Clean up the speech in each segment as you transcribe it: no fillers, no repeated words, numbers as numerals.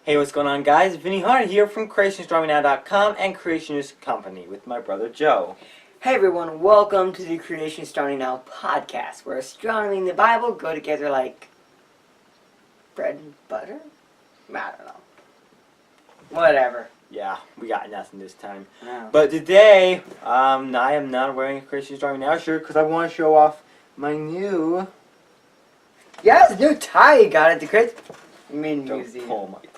Hey, what's going on, guys? Vinnie here from Creation Astronomy Now.com and Creation Company with my brother Joe. Hey everyone, welcome to the Creation Astronomy Now Podcast, where astronomy and the Bible go together like bread and butter? I don't know. Whatever. Yeah, we got nothing this time. No. But today, I am not wearing a Creation Astronomy Now shirt because I want to show off my new... Yeah, it's a new tie you got at the Creation Don't Museum. pull my tie.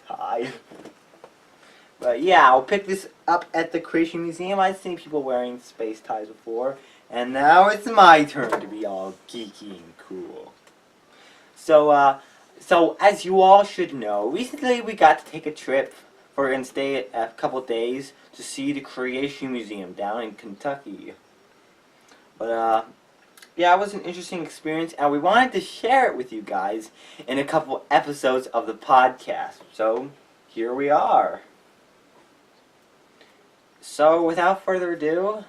But yeah, I'll pick this up at the Creation Museum. I've seen people wearing space ties before, and now it's my turn to be all geeky and cool. So as you all should know, recently we got to take a trip. We're going to stay a couple days to see the Creation Museum down in Kentucky. But yeah, it was an interesting experience, and we wanted to share it with you guys in a couple episodes of the podcast. So here we are. So, without further ado,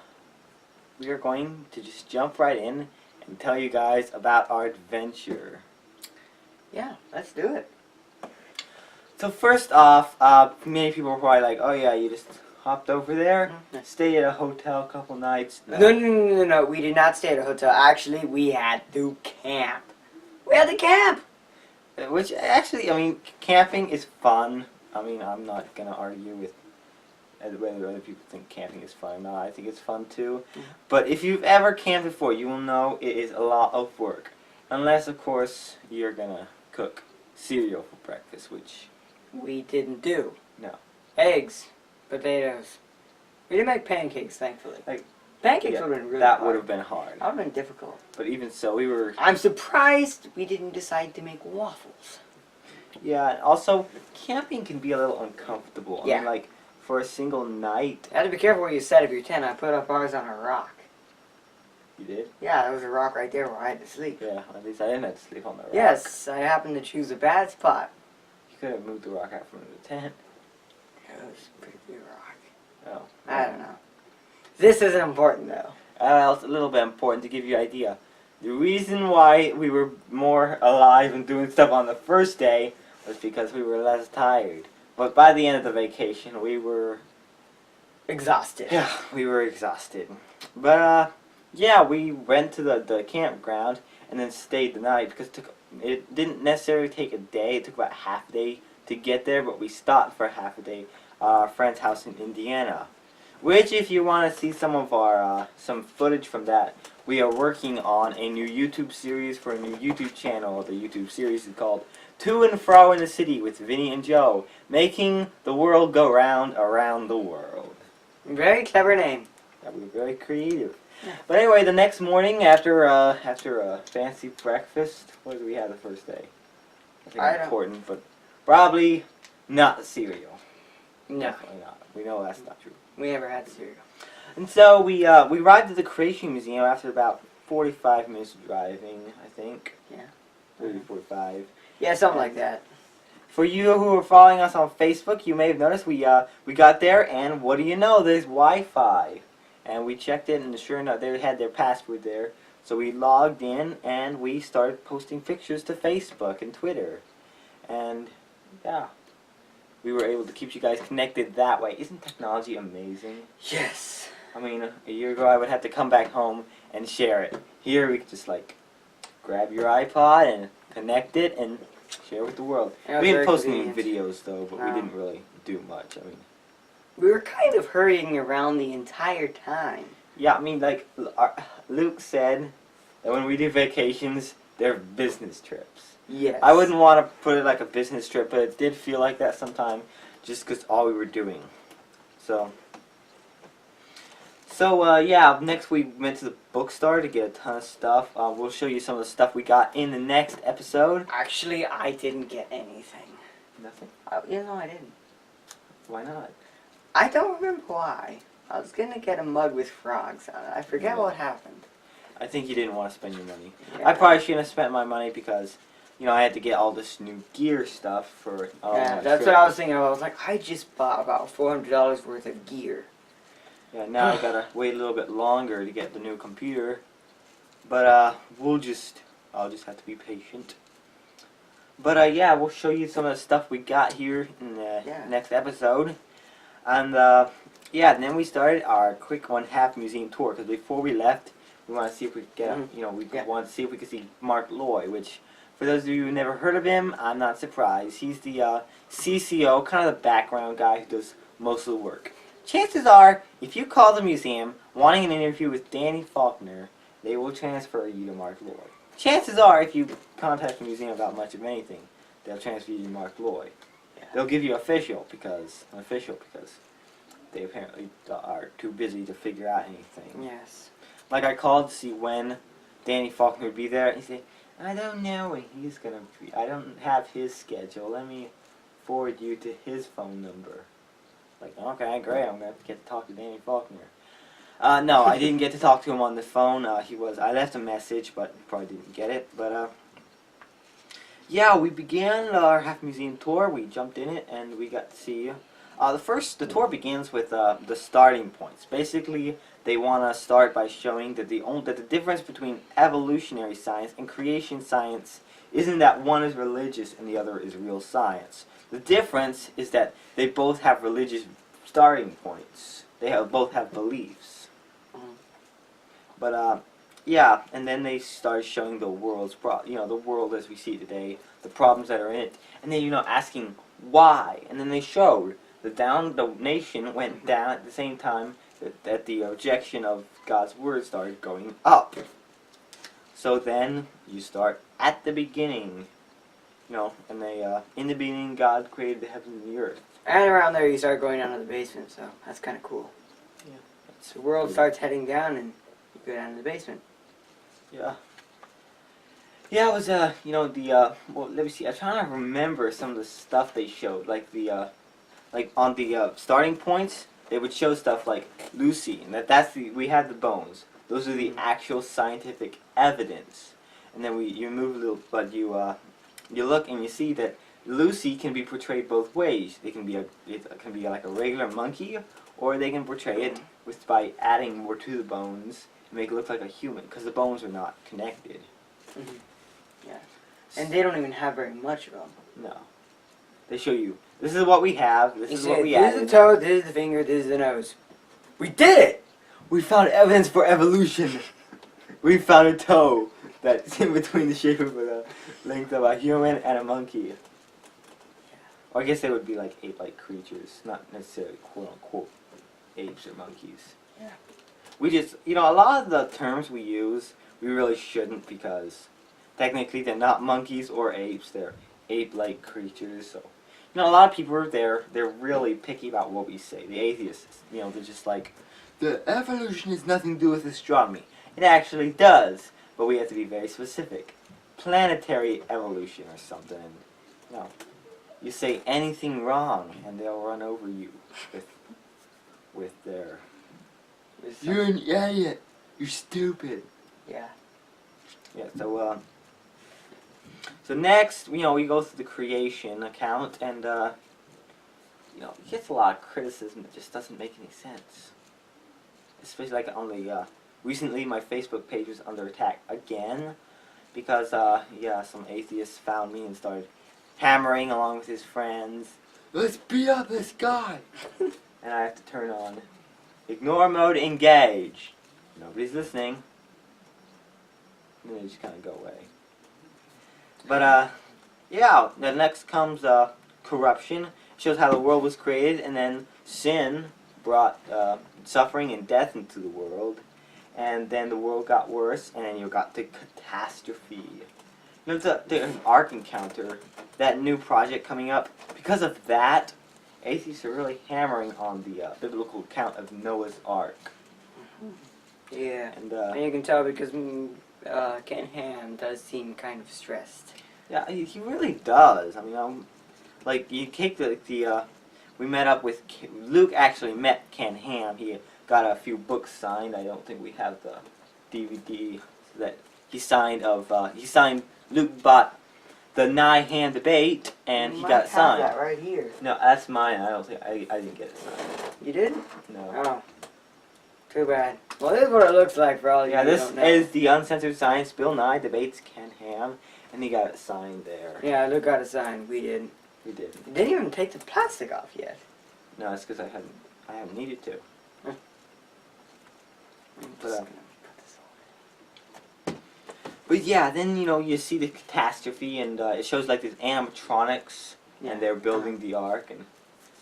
we are going to just jump right in and tell you guys about our adventure. Yeah, let's do it. So first off, many people were probably like, oh yeah, you just hopped over there, stayed at a hotel a couple nights. No, we did not stay at a hotel. Actually, we had to camp. We had to camp! Which, actually, I mean, camping is fun. I mean, I'm not going to argue with whether other people think camping is fun or not. I think it's fun too. But if you've ever camped before, you will know it is a lot of work. Unless, of course, you're going to cook cereal for breakfast, which... we didn't do. No. Eggs, potatoes. We didn't make pancakes, thankfully. Pancakes Yeah, would have been really that hard. would have been hard. That would have been difficult. But even so, we were... I'm surprised we didn't decide to make waffles. Yeah, and also, camping can be a little uncomfortable. I Yeah. mean, like, for a single night... You had to be careful where you set up your tent. I put up ours on a rock. You did? Yeah, there was a rock right there where I had to sleep. Yeah, at least I didn't have to sleep on the rock. Yes, I happened to choose a bad spot. You could have moved the rock out from the tent. Yeah, it was a pretty big rock. Oh. I don't know. This isn't important, though. Well, it's a little bit important to give you an idea. The reason why we were more alive and doing stuff on the first day was because we were less tired. But by the end of the vacation, we were... Exhausted. Yeah, we were exhausted. But, yeah, we went to the campground and then stayed the night because it didn't necessarily take a day. It took about half a day to get there, but we stopped for half a day at our friend's house in Indiana. Which, if you want to see some of our some footage from that, we are working on a new YouTube series for a new YouTube channel. The YouTube series is called To and Fro in the City with Vinnie and Joe, making the world go round around the world. Very clever name. Yeah, we were very creative. Yeah. But anyway, the next morning after a fancy breakfast, what did we have the first day? I think it's important, but probably not cereal. No. Definitely not. We know that's not true. We never had cereal. And so we arrived at the Creation Museum after about 45 minutes of driving, I think. Yeah. 30, 45. Yeah, something like that. For you who are following us on Facebook, you may have noticed we got there, and what do you know? There's Wi-Fi. And we checked in, and sure enough, they had their password there. So we logged in, and we started posting pictures to Facebook and Twitter. And, yeah, we were able to keep you guys connected that way. Isn't technology amazing? Yes. I mean, a year ago, I would have to come back home and share it. Here, we could just, like, grab your iPod and connect it and share with the world. We didn't post any videos, though, but we didn't really do much. I mean... we were kind of hurrying around the entire time. Yeah, I mean, like, Luke said that when we do vacations, they're business trips. Yes. I wouldn't want to put it like a business trip, but it did feel like that sometime, just because all we were doing. So, yeah, next we went to the bookstore to get a ton of stuff. We'll show you some of the stuff we got in the next episode. Actually, I didn't get anything. Nothing? You know, I didn't. Why not? I don't remember why. I was going to get a mug with frogs on it. I forget what happened. I think you didn't want to spend your money. Yeah. I probably shouldn't have spent my money because, you know, I had to get all this new gear stuff for... yeah, that's what I was thinking of. I was like, I just bought about $400 worth of gear. Yeah, now I gotta wait a little bit longer to get the new computer. But, I'll just have to be patient. But yeah, we'll show you some of the stuff we got here in next episode. And then we started our quick 1/2 museum tour, because before we left, we want to see if we could get, want to see if we could see Mark Loy, which, for those of you who never heard of him, I'm not surprised. He's the CCO, kind of the background guy who does most of the work. Chances are, if you call the museum wanting an interview with Danny Faulkner, they will transfer you to Mark Loy. Chances are, if you contact the museum about much of anything, they'll transfer you to Mark Loy. Yeah. They'll give you official because they apparently are too busy to figure out anything. Yes. Like, I called to see when Danny Faulkner would be there, and he said, I don't know when he's going to be. I don't have his schedule. Let me forward you to his phone number. Like, okay, great, I'm going to get to talk to Danny Faulkner. No, I didn't get to talk to him on the phone. I left a message, but probably didn't get it. But, yeah, we began our half museum tour. We jumped in it, and we got to see. The tour begins with the starting points. Basically, they want to start by showing that the difference between evolutionary science and creation science isn't that one is religious and the other is real science. The difference is that they both have religious starting points. They both have beliefs. But yeah, and then they started showing the world's the world as we see it today, the problems that are in it, and then asking why. And then they showed the nation went down at the same time that the rejection of God's word started going up. So then you start at the beginning, and in the beginning God created the heavens and the earth. And around there you start going down to the basement, so that's kind of cool. Yeah. The world starts heading down and you go down to the basement. Yeah. Yeah, it was, well, let me see, I'm trying to remember some of the stuff they showed, like on the starting points, they would show stuff like Lucy, and we had the bones. Those are the actual scientific evidence. And then you move a little, but you look and you see that Lucy can be portrayed both ways. It can be like a regular monkey, or they can portray it by adding more to the bones and make it look like a human, because the bones are not connected. Mm-hmm. Yeah. And they don't even have very much of them. No. They show you, this is what we have, this is what we added. This is the toe, this is the finger, this is the nose. We did it! We found evidence for evolution. We found a toe that's in between the shape of the length of a human and a monkey. Or I guess they would be like ape-like creatures, not necessarily quote-unquote apes or monkeys. Yeah. We just, a lot of the terms we use, we really shouldn't, because technically they're not monkeys or apes, they're ape-like creatures. So, a lot of people they're really picky about what we say. The atheists, they're just like, the evolution has nothing to do with astronomy. It actually does, but we have to be very specific. Planetary evolution or something. No, you say anything wrong, and they'll run over you with their. You're an idiot. You're stupid. Yeah. Yeah. So next, we go through the creation account, and it gets a lot of criticism that just doesn't make any sense. Especially like on the recently, my Facebook page was under attack again because some atheists found me and started hammering along with his friends. Let's beat up this guy. And I have to turn on ignore mode, engage. Nobody's listening. And then they just kind of go away. But the next comes corruption. It shows how the world was created, and then sin brought suffering and death into the world, and then the world got worse, and then you got the catastrophe. The Ark Encounter, that new project coming up. Because of that, atheists are really hammering on the biblical account of Noah's Ark. Yeah, and you can tell because Ken Ham does seem kind of stressed. Yeah, he really does. I mean, like you take we met up with Luke. Actually met Ken Ham. He got a few books signed. I don't think we have the DVD that he signed of. He signed. Luke bought the Nye-Hand debate, and he got it signed. That right here. No, that's mine. I don't think I didn't get it signed. You didn't? No. Oh. Too bad. Well, this is what it looks like for all you. Yeah, this is the Uncensored Science. Bill Nye debates Ken Ham, and he got it signed there. Yeah, Luke got it signed. We didn't. We did. You didn't even take the plastic off yet. No, it's because I haven't needed to. But yeah, then you see the catastrophe, and it shows like these animatronics, and they're building the ark, and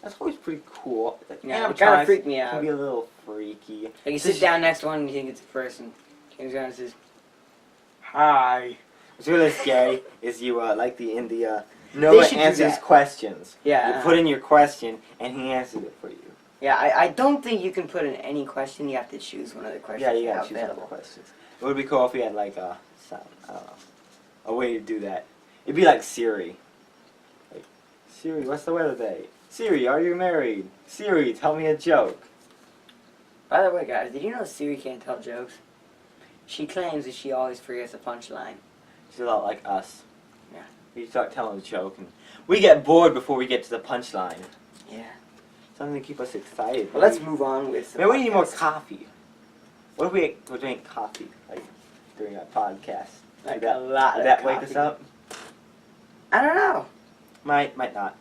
that's always pretty cool. Like, Yeah, it kind of freaked me can out. be a little freaky. Like you sit down next to one and you think it's a person. James Gunn says, "Hi." What's really scary is you Noah answers questions. Yeah. You put in your question, and he answers it for you. Yeah, I don't think you can put in any question. You have to choose one of the questions. Yeah, you have gotta choose one of the available. questions. It would be cool if we had like I don't know, a way to do that. It'd be like Siri. Like, Siri, what's the weather today? Siri, are you married? Siri, tell me a joke. By the way, guys, did you know Siri can't tell jokes? She claims that she always forgets a punchline. She's a lot like us. Yeah. We start telling a joke, and we get bored before we get to the punchline. Yeah. Something to keep us excited. Well, let's move on with. Maybe we need more coffee. What if we drink coffee like during our podcast? Like Would a lot of that coffee. wake us up? I don't know. Might not.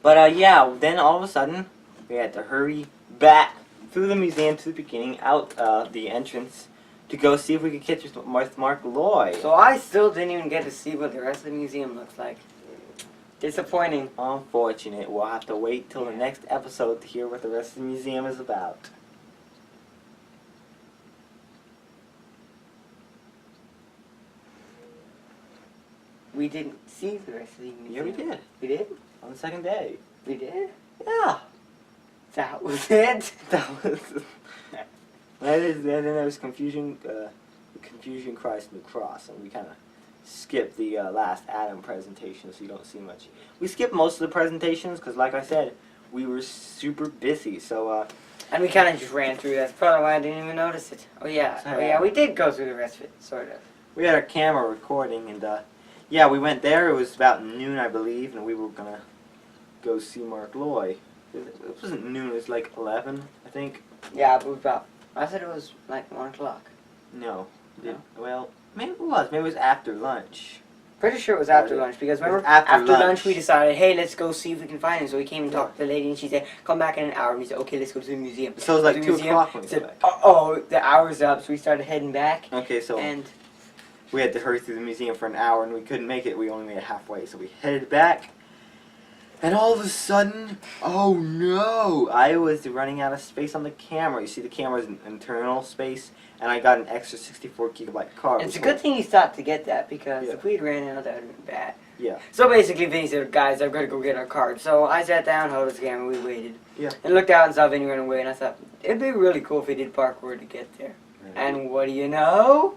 But yeah, then all of a sudden we had to hurry back through the museum to the beginning, out the entrance, to go see if we could catch Mark Lloyd. So I still didn't even get to see what the rest of the museum looks like. Disappointing. Unfortunate. We'll have to wait till the next episode to hear what the rest of the museum is about. We didn't see the rest of the museum. Yeah, we did. We did? On the second day. We did? Yeah. That was it? That was... then there was Confusion Christ and the Cross, and we kind of skipped the last Adam presentation, so you don't see much. We skipped most of the presentations, because like I said, we were super busy, so... And we kind of just ran through. That's probably why I didn't even notice it. Oh yeah, we did go through the rest of it, sort of. We had our camera recording, and yeah, we went there. It was about noon, I believe, and we were gonna go see Mark Lloyd. It wasn't noon. It was like 11, I think. Yeah, but about. I said it was like 1 o'clock. No. No? Well, maybe it was. Maybe it was after lunch. Pretty sure it was after lunch, because remember, after lunch we decided, hey, let's go see if we can find him. So we came and talked to the lady, and she said, come back in an hour. And we said, okay, let's go to the museum. So it was like 2 o'clock when we said, got back. oh, the hour's up, so we started heading back. Okay, so and we had to hurry through the museum for an hour, and we couldn't make it. We only made it halfway, so we headed back. And all of a sudden, oh no! I was running out of space on the camera. You see, the camera's an internal space, and I got an extra 64 gigabyte card. it's a good thing you stopped to get that, because if we'd ran out, that would have been bad. Yeah. So basically, Vinny said, guys, I've got to go get our card. So I sat down, held his camera, we waited. Yeah. And looked out and saw Vinny run away, and I thought, it'd be really cool if he did parkour to get there. And what do you know?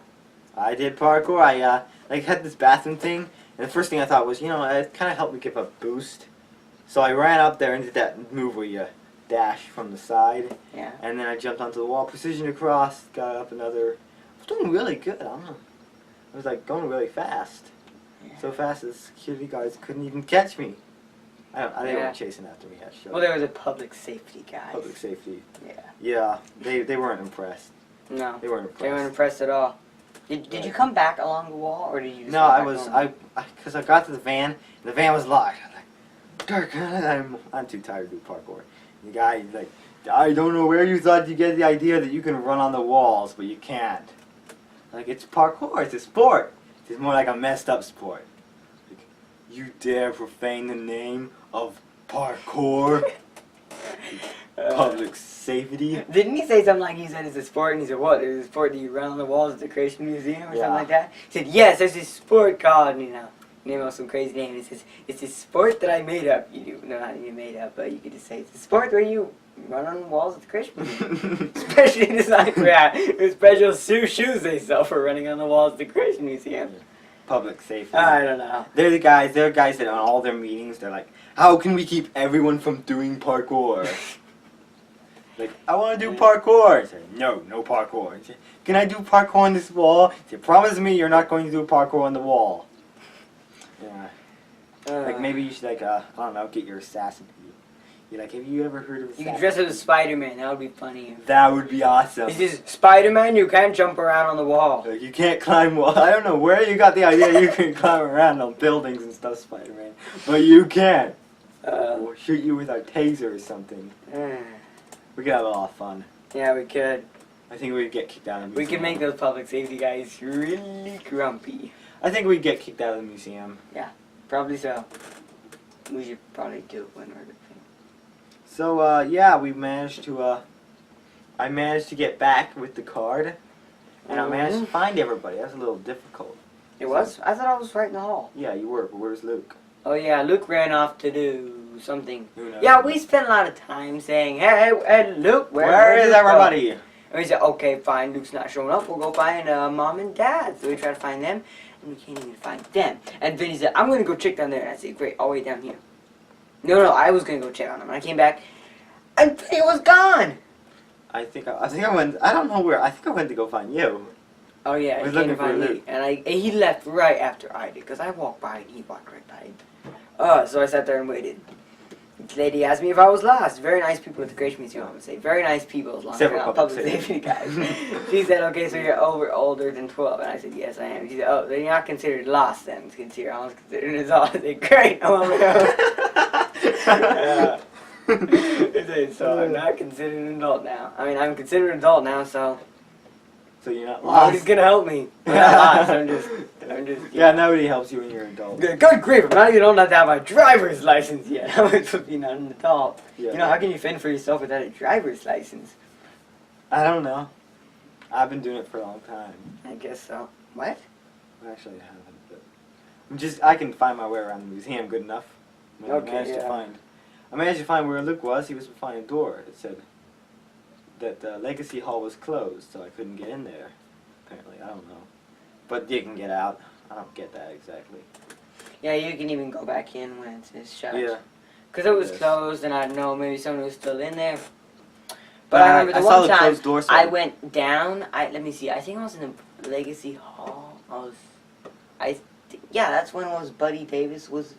I did parkour. I had this bathroom thing, and the first thing I thought was, it kind of helped me give a boost. So I ran up there and did that move where you dash from the side. Yeah. And then I jumped onto the wall, precision across, got up another. I was doing really good. I don't know. I was like going really fast. Yeah. So fast that security guards couldn't even catch me. They weren't chasing after me. Well, there was a public safety guy. Public safety. Yeah. Yeah. They weren't impressed. No. They weren't impressed. They weren't impressed at all. Did you come back along the wall, or did you just No, because I got to the van, and the van was locked. I was like, Dirk, I'm too tired to do parkour. And the guy, like, I don't know where you thought you get the idea that you can run on the walls, but you can't. Like, it's parkour, it's a sport. It's more like a messed up sport. Like, you dare profane the name of parkour? Public safety. Didn't he say something like, he said it's a sport, and he said, what, it's a sport that you run on the walls at the Creation Museum, or something like that? He said, yes, there's this sport called, name of some crazy name. He says, it's a sport that I made up. No, not even made up, but you could just say, it's a sport where you run on walls at the Creation Museum. Especially designed for with special shoes they sell for running on the walls at the Creation Museum. Public safety. I don't know. They're guys that on all their meetings, they're like, how can we keep everyone from doing parkour? Like, I want to do parkour. I say, no parkour. I say, can I do parkour on this wall? I say, promise me you're not going to do parkour on the wall. Yeah. Like, maybe you should, I don't know, get your assassin. Be like, have you ever heard of? You can dress up as Spider-Man. That would be funny. That would be awesome. This is Spider-Man. You can't jump around on the wall. Like, you can't climb wall. I don't know where you got the idea you can climb around on buildings and stuff, Spider-Man, but you can. We'll shoot you with our taser or something. We could have a lot of fun. Yeah, we could. I think we'd get kicked out of the We museum. could make those public safety guys really grumpy. I think we'd get kicked out of the museum. Probably so. We should probably do it when we're the thing. So, yeah, we managed to, I managed to get back with the card, and I managed to find everybody. That was a little difficult. It was? I thought I was right in the hall. Yeah, you were, but where's Luke? Oh yeah, Luke ran off to do something. Who knows? Yeah, we spent a lot of time saying, hey, Luke, where is Luke everybody? go?" And we said, okay, fine, Luke's not showing up. We'll go find Mom and Dad. So we try to find them, and we can't even find them. And Vinny said, I'm going to go check down there. And I said, great, all the way down here. No, I was going to go check on them. And I came back, and Vinny was gone. I think I went, I don't know where, I think I went to go find you. Oh yeah, We're he looking came to for find me. Luke. And he left right after I did, because I walked by and he walked right by. So I sat there and waited. This lady asked me if I was lost. Very nice people at the Creation Museum, I would say. Very nice people, as long as they're not public safety guys. She said, okay, so you're older than 12. And I said, yes, I am. She said, oh, then you're not considered lost then. It's considered, I was considered an adult. I said, great, I'm on my own. So I'm not considered an adult now. I mean, I'm considered an adult now, so So you're not lost. nobody's gonna help me. I'm not lost. I'm just Yeah, nobody helps you when you're an adult. Good grief, I'm not even old enough to have my driver's license yet. How am I supposed to be not an adult? Yeah. You know, how can you fend for yourself without a driver's license? I don't know. I've been doing it for a long time. I guess so. What? Actually, I haven't, but I can find my way around the museum good enough. Okay, I managed to find where Luke was. He was behind a door. It said that the Legacy Hall was closed, so I couldn't get in there. Apparently, I don't know. But you can get out. I don't get that exactly. Yeah, you can even go back in when it's shut. Yeah. Because it was Yes. closed, and I don't know, maybe someone was still in there. But I remember the saw one the time closed door sign. I went down. Let me see. I think I was in the Legacy Hall. Yeah, that's when it was Buddy Davis was.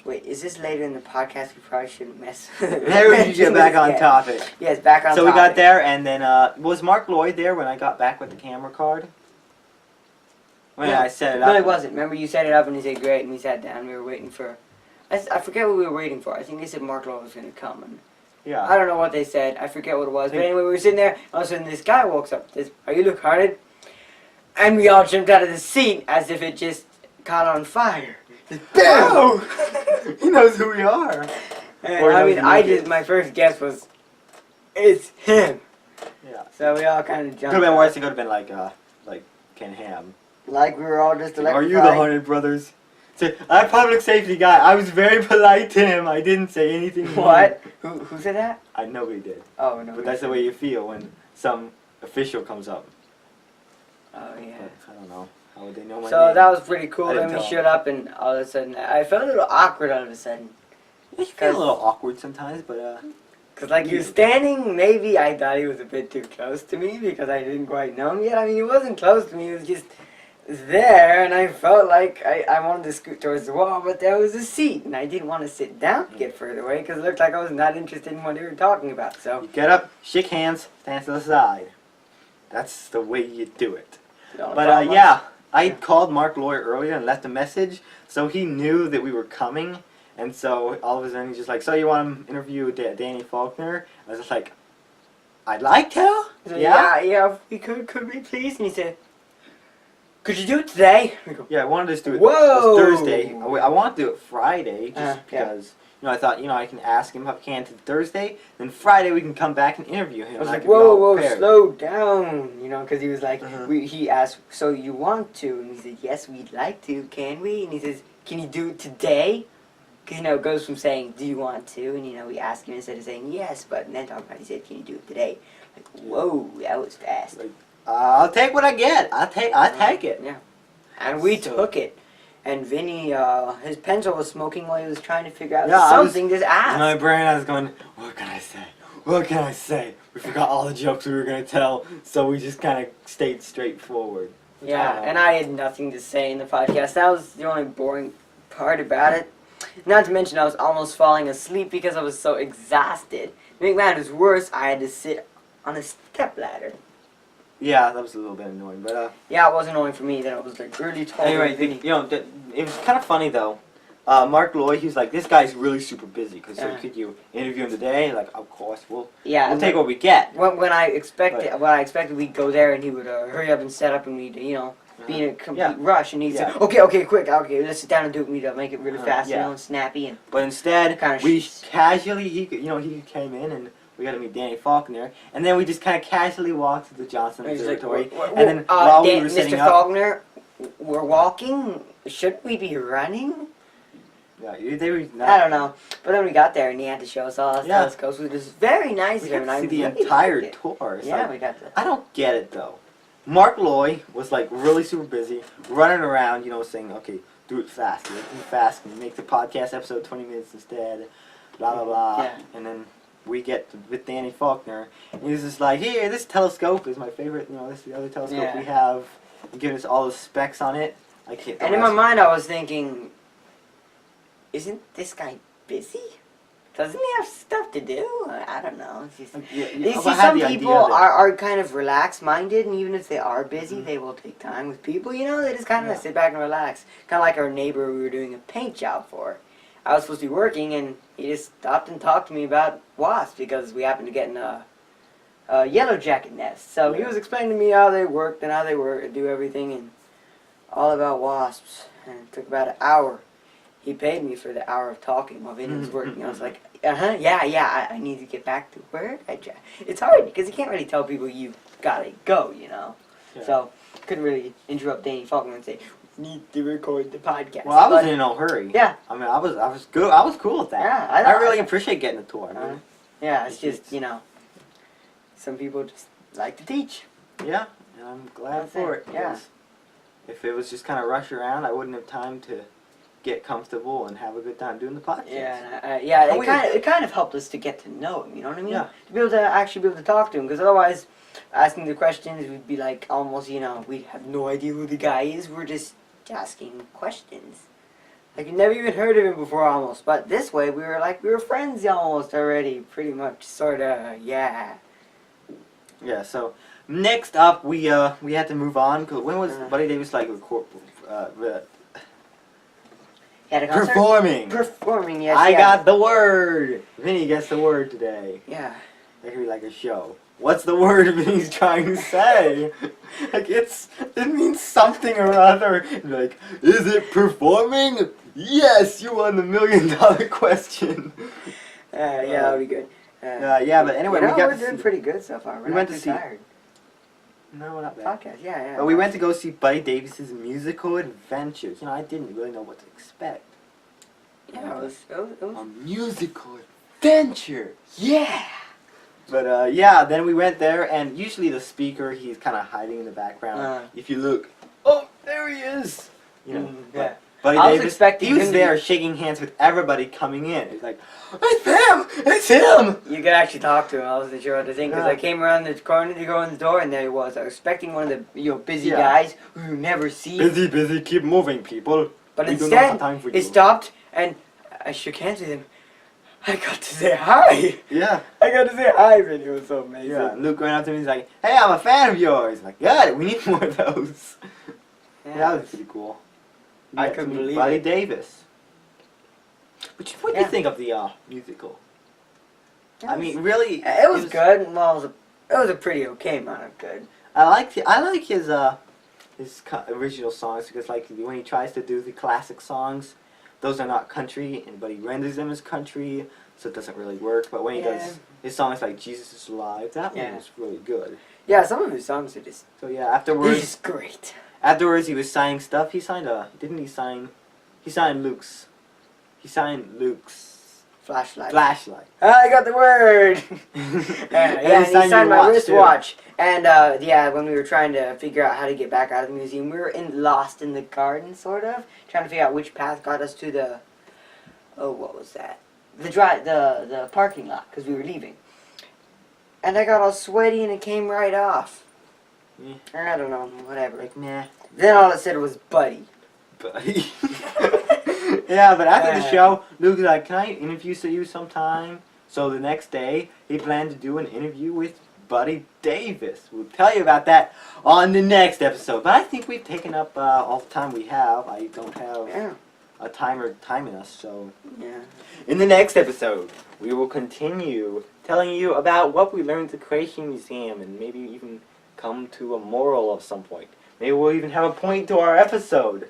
Wait, is this later in the podcast? We probably shouldn't mess. Maybe we should get back on topic. Yes, back on So topic. we got there, and then was Mark Lloyd there when I got back with the camera card? When No. I set it up. No, he wasn't. Remember, you set it up and he said great, and we sat down. We were waiting for. I forget what we were waiting for. I think they said Mark Lloyd was going to come. And Yeah. I don't know what they said. I forget what it was. But anyway, we were sitting there. All of a sudden, this guy walks up. Says, "Are you Luke Hardin?" And we all jumped out of the seat as if it just caught on fire. Just, Whoa! He knows who we are. And, Or I mean, knows my first guess was, it's him. Yeah. So we all kind of jumped. Could have been out. worse. It could have been like Ken Ham. Like we were all just electrified. Are you the Hunted brothers? So, I'm a public safety guy. I was very polite to him. I didn't say anything. What? Who said that? I know he did. Oh, no. But that's the way you feel when some official comes up. Oh, yeah. But I don't know. How would they know my So name? that was pretty cool. I Then didn't we tell showed up, and all of a sudden, I felt a little awkward all of a sudden. You feel a little awkward sometimes, but Cause like he was standing, maybe I thought he was a bit too close to me because I didn't quite know him yet. I mean, he wasn't close to me. He was just there, and I felt like I wanted to scoot towards the wall, but there was a seat, and I didn't want to sit down to get further away because it looked like I was not interested in what they were talking about. So you get up, shake hands, stand to the side. That's the way you do it. But yeah, I called Mark Lloyd earlier and left a message, so he knew that we were coming. And so all of a sudden he's just like, "So you want to interview Danny Faulkner?" I was just like, "I'd like to." So, yeah, we could we please? And he said, "Could you do it today?" We go, Yeah, I wanted to do it Whoa! this Thursday. I want to do it Friday, just yeah. because, I thought, I can ask him if I can to Thursday, then Friday we can come back and interview him. I was and like, can be all whoa, prepared. slow down, because he was like, Mhm. he asked, so you want to? And he said, yes, we'd like to, can we? And he says, can you do it today? Because, it goes from saying, do you want to? And, we asked him instead of saying yes, but and then talking about it, he said, can you do it today? Like, whoa, that was fast. Like, I'll take what I get. I'll take it. Yeah. And we So- took it. And Vinny, his pencil was smoking while he was trying to figure out Yeah, I was- something to ask. In my brain, I was going, what can I say? What can I say? We forgot all the jokes we were going to tell, so we just kind of stayed straightforward. Yeah, and I had nothing to say in the podcast. That was the only boring part about it. Not to mention I was almost falling asleep because I was so exhausted. To make matters worse, I had to sit on a stepladder. Yeah, that was a little bit annoying, but Yeah, it wasn't only for me. Then it was like really tall. anyway, it was kind of funny though. Mark Lloyd, he was like, this guy's really super busy, because so could you interview him today? Like, of course, we'll take what we get. When I expected we'd go there and he would hurry up and set up and we'd, be in a complete rush and he'd say, okay, quick, okay, let's sit down and do it. We'd make it really fast, and snappy. And but instead, kinda we casually, he came in and we got to meet Danny Faulkner, and then we just kind of casually walked to the Johnson Observatory, and then while we were Mr. setting up, Faulkner, we're walking. Should we be running? Yeah, they were not. I don't know. But then we got there and he had to show us all his telescopes, which was very nice of him. We got to see the entire tour. Yeah, we got to. I don't get it though. Mark Lloyd was like really super busy, running around, saying, okay, do it fast, make the podcast episode 20 minutes instead, blah, blah, blah. Yeah. And then we get with Danny Faulkner, and he's just like, here, this telescope is my favorite, this is the other telescope we have, and giving us all the specs on it. And in my mind I was thinking, isn't this guy busy? Doesn't he have stuff to do? I don't know. Some people are kind of relaxed-minded, and even if they are busy, they will take time with people. They just kind of sit back and relax. Kind of like our neighbor we were doing a paint job for. I was supposed to be working, and he just stopped and talked to me about wasps because we happened to get in a yellow jacket nest. So he was explaining to me how they worked and how they do everything, and all about wasps. And it took about an hour. He paid me for the hour of talking while Vinny was working. I was like, I need to get back to work. It's hard because you can't really tell people you gotta go, Yeah. So, couldn't really interrupt Danny Faulkner and say, need to record the podcast. Well, I wasn't in no hurry. Yeah. I mean, I was good. I was cool with that. Yeah, I really appreciate getting a tour. Yeah, it's just, some people just like to teach. Yeah, and I'm glad for it. Yeah. If it was just kind of rush around, I wouldn't have time to get comfortable and have a good time doing the podcast. It kind of helped us to get to know him, you know what I mean? Yeah. To be able to actually be able to talk to him, because otherwise, asking the questions would be like almost, we have no idea who the guy is, we're just asking questions. Like, you never even heard of him before almost, but this way, we were friends almost already, pretty much, sorta, yeah. Yeah, so, next up, we had to move on, because when was Buddy Davis, Performing, yes. I got the word. Vinny gets the word today. Yeah. That could be like a show. What's the word Vinny's trying to say? It means something or other. Like, is it performing? Yes, you won the $1 million question. That'll be good. But anyway, we're doing pretty good so far. We went to see. Tired. No, not bad. Podcast, yeah. But we went to go see Buddy Davis's musical adventures. I didn't really know what to expect. Yeah, it was a musical adventure. Yeah. But then we went there, and usually the speaker, he's kind of hiding in the background. If you look, oh, there he is. Yeah. Buddy Davis, he was there shaking hands with everybody coming in. He's like, it's him! It's him! You could actually talk to him. I wasn't sure what to think because I came around the corner to go in the door and there he was. I was expecting one of the busy guys who you never see. Busy, keep moving, people. But instead, he stopped and I shook hands with him. I got to say hi. Yeah. I got to say hi, and it was so amazing. Yeah, Luke went up to me and he's like, hey, I'm a fan of yours. I'm like, good, we need more of those. Yeah, that was pretty cool. I couldn't believe Buddy it. Davis. What do you think of the musical? I mean, really, it was good. Well, it was a pretty okay amount of good. I like his original songs because when he tries to do the classic songs, those are not country, but he renders them as country, so it doesn't really work. But when he does his songs like Jesus is Alive, that one was really good. Yeah, some of his songs are just. So yeah, afterwards. He's great. Afterwards, he was signing stuff. He signed He signed Luke's Flashlight. I got the word. He signed my wristwatch. And when we were trying to figure out how to get back out of the museum, we were lost in the garden, sort of, trying to figure out which path got us to the. Oh, what was that? The parking lot, because we were leaving. And I got all sweaty, and it came right off. Yeah. I don't know, whatever. Like, nah. Then all it said was Buddy. Buddy. Yeah, but after the show, Luke was like, "Can I interview you sometime?" So the next day, he planned to do an interview with Buddy Davis. We'll tell you about that on the next episode. But I think we've taken up all the time we have. I don't have a timer timing us, so... Yeah. In the next episode, we will continue telling you about what we learned at the Creation Museum and maybe even come to a moral of some point. Maybe we'll even have a point to our episode.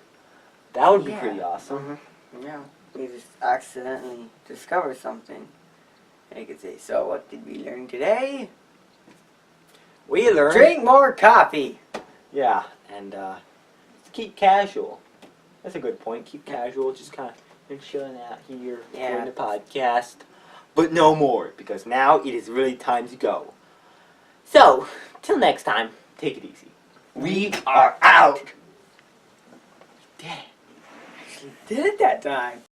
That would be pretty awesome. Yeah. We just accidentally discovered something. I could say, so what did we learn today? We learned... Drink more coffee! Yeah, and keep casual. That's a good point. Keep casual. Just kind of chilling out here doing the podcast. But no more, because now it is really time to go. So, till next time, take it easy. We are out! Did it that time.